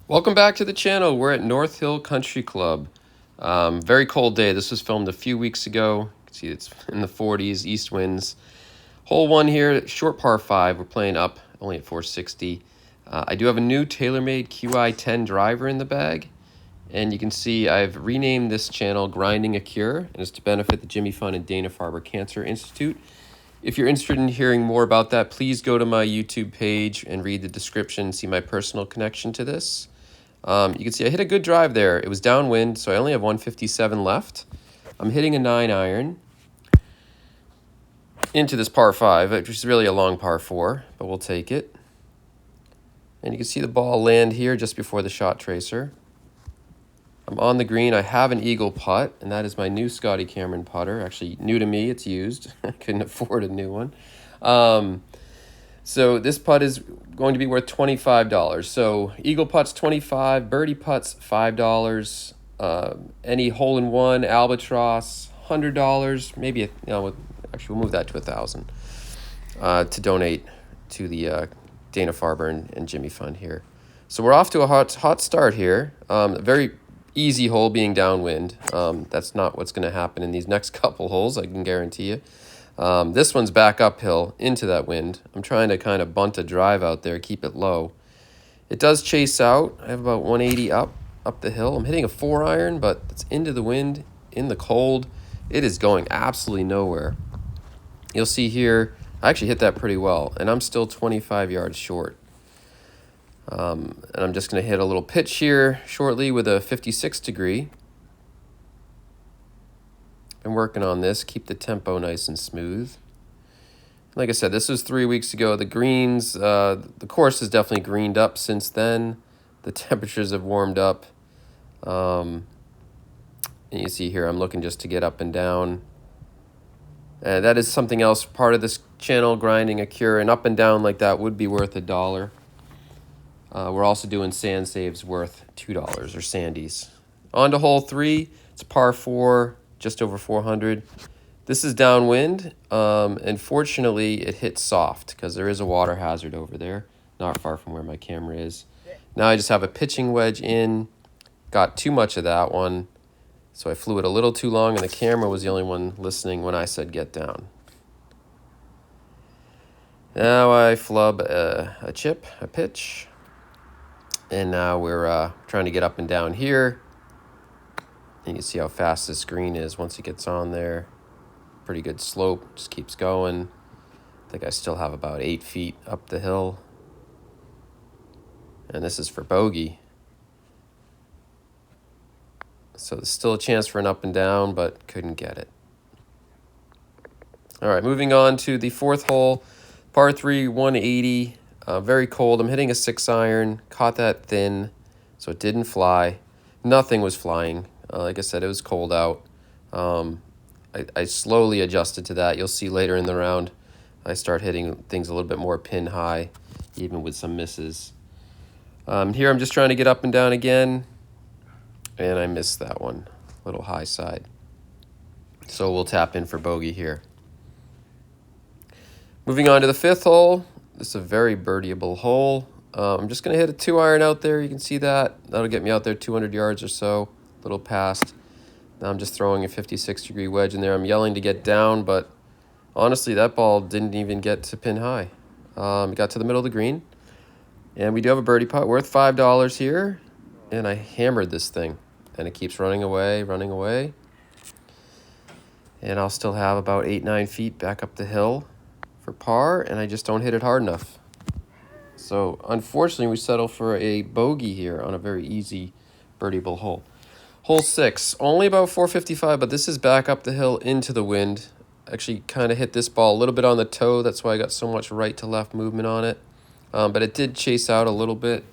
Welcome back to the channel. We're at North Hill Country Club. Very cold day. This was filmed a few weeks ago. You can see it's in the 40s, east winds. Hole 1 here, short par 5. We're playing up, only at 460. I do have a new TaylorMade QI10 driver in the bag. And you can see I've renamed this channel Grinding a Cure, and it's to benefit the Jimmy Fund and Dana-Farber Cancer Institute. If you're interested in hearing more about that, please go to my YouTube page and read the description and see my personal connection to this. You can see I hit a good drive there. It was downwind, so I only have 157 left. I'm hitting a 9-iron into this par 5, which is really a long par 4, but we'll take it. And you can see the ball land here just before the shot tracer. I'm on the green. I have an eagle putt, and that is my new Scotty Cameron putter. Actually, new to me. It's used. I couldn't afford a new one. So this putt is going to be worth $25. So eagle putts $25, birdie putts $5. Any hole in one, albatross $100. Maybe actually we'll move that to $1,000 to donate to the Dana-Farber and Jimmy Fund here. So we're off to a hot start here. Very easy hole being downwind. That's not what's going to happen in these next couple holes, I can guarantee you. This one's back uphill into that wind. I'm trying to kind of bunt a drive out there, keep it low. It does chase out. I have about 180 up the hill. I'm hitting a 4-iron, but it's into the wind, in the cold. It is going absolutely nowhere. You'll see here, I actually hit that pretty well, and I'm still 25 yards short. And I'm just going to hit a little pitch here shortly with a 56 degree. Been working on this, keep the tempo nice and smooth. Like I said, this was 3 weeks ago. The greens, the course has definitely greened up since then. The temperatures have warmed up. And you see here, I'm looking just to get up and down. That is something else, part of this channel, Grinding a Cure. And up and down like that would be worth $1. We're also doing sand saves worth $2, or sandies. On to hole 3. It's par 4. Just over 400. This is downwind, and fortunately it hit soft because there is a water hazard over there, not far from where my camera is. Now I just have a pitching wedge in, got too much of that one, so I flew it a little too long, and the camera was the only one listening when I said get down. Now I flub a chip, a pitch, and now we're trying to get up and down here. And you can see how fast this green is once it gets on there. Pretty good slope, just keeps going. I think I still have about 8 feet up the hill. And this is for bogey. So there's still a chance for an up and down, but couldn't get it. All right, moving on to the 4th hole. Par 3, 180. Very cold. I'm hitting a 6-iron. Caught that thin, so it didn't fly. Nothing was flying. Like I said, it was cold out. I slowly adjusted to that. You'll see later in the round, I start hitting things a little bit more pin high, even with some misses. Here I'm just trying to get up and down again, and I missed that one, a little high side. So we'll tap in for bogey here. Moving on to the 5th hole. This is a very birdieable hole. I'm just going to hit a 2-iron out there. You can see that. That'll get me out there 200 yards or so. Little past. Now I'm just throwing a 56-degree wedge in there. I'm yelling to get down, but honestly, that ball didn't even get to pin high. It got to the middle of the green, and we do have a birdie putt worth $5 here, and I hammered this thing, and it keeps running away, and I'll still have about 8-9 feet back up the hill for par, and I just don't hit it hard enough. So unfortunately, we settle for a bogey here on a very easy birdieable hole. Hole 6, only about 455, but this is back up the hill into the wind. Actually kind of hit this ball a little bit on the toe. That's why I got so much right to left movement on it. But it did chase out a little bit.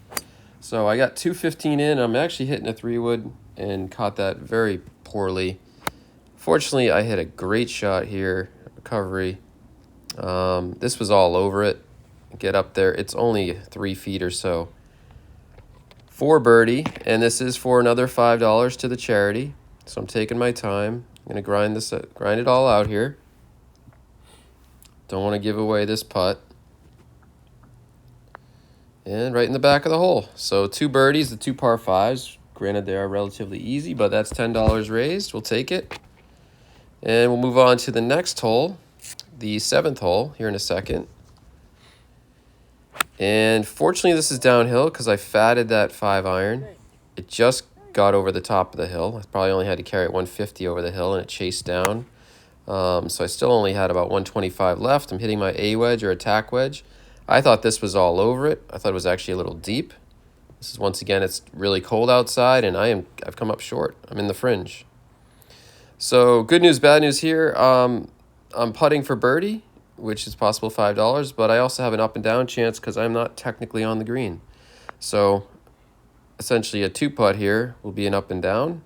So I got 215 in. I'm actually hitting a 3-wood and caught that very poorly. Fortunately, I hit a great shot here, recovery. This was all over it. Get up there. It's only 3 feet or so. For birdie, and this is for another $5 to the charity. So I'm taking my time. I'm gonna grind it all out here. Don't want to give away this putt. And right in the back of the hole. So 2 birdies, the 2 par 5s. Granted, they are relatively easy, but that's $10 raised. We'll take it. And we'll move on to the next hole, the 7th hole, here in a second. And fortunately, this is downhill because I fatted that 5-iron. It just got over the top of the hill. I probably only had to carry it 150 over the hill, and it chased down. So I still only had about 125 left. I'm hitting my A wedge or attack wedge. I thought this was all over it. I thought it was actually a little deep. This is, once again, it's really cold outside, and I've come up short. I'm in the fringe. So good news, bad news here. I'm putting for birdie, which is possible $5, but I also have an up and down chance because I'm not technically on the green. So essentially a 2-putt here will be an up and down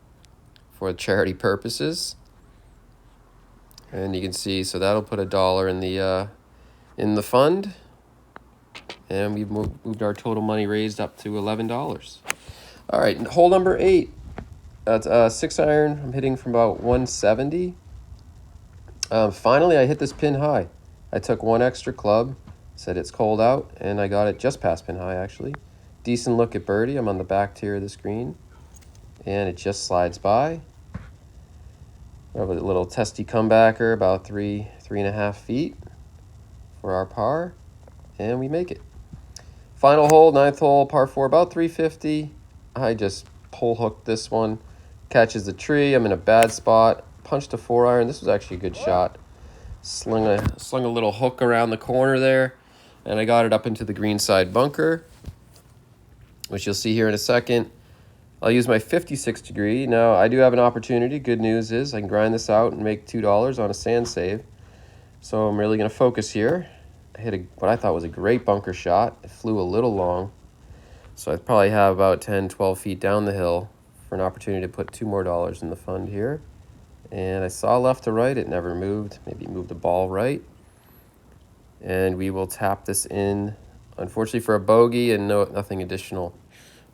for charity purposes. And you can see, so that'll put $1 in the fund. And we've moved our total money raised up to $11. All right, hole number 8. That's a 6-iron. I'm hitting from about 170. Finally, I hit this pin high. I took 1 extra club, said it's cold out, and I got it just past pin high, actually. Decent look at birdie. I'm on the back tier of the screen, and it just slides by. We have a little testy comebacker, about 3.5 feet for our par, and we make it. Final hole, 9th hole, par 4, about 350. I just pull hooked this one. Catches the tree. I'm in a bad spot. Punched a 4-iron. This was actually a good shot. Slung a little hook around the corner there, and I got it up into the green side bunker, which you'll see here in a second. I'll use my 56 degree. Now, I do have an opportunity. Good news is I can grind this out and make $2 on a sand save. So I'm really going to focus here. I hit what I thought was a great bunker shot. It flew a little long. So I probably have about 10, 12 feet down the hill for an opportunity to put $2 more in the fund here. And I saw left to right. It never moved. Maybe moved the ball right. And we will tap this in, unfortunately, for a bogey and nothing additional.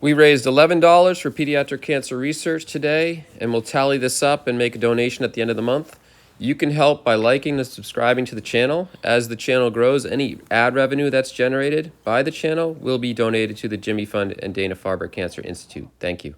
We raised $11 for pediatric cancer research today, and we'll tally this up and make a donation at the end of the month. You can help by liking and subscribing to the channel. As the channel grows, any ad revenue that's generated by the channel will be donated to the Jimmy Fund and Dana-Farber Cancer Institute. Thank you.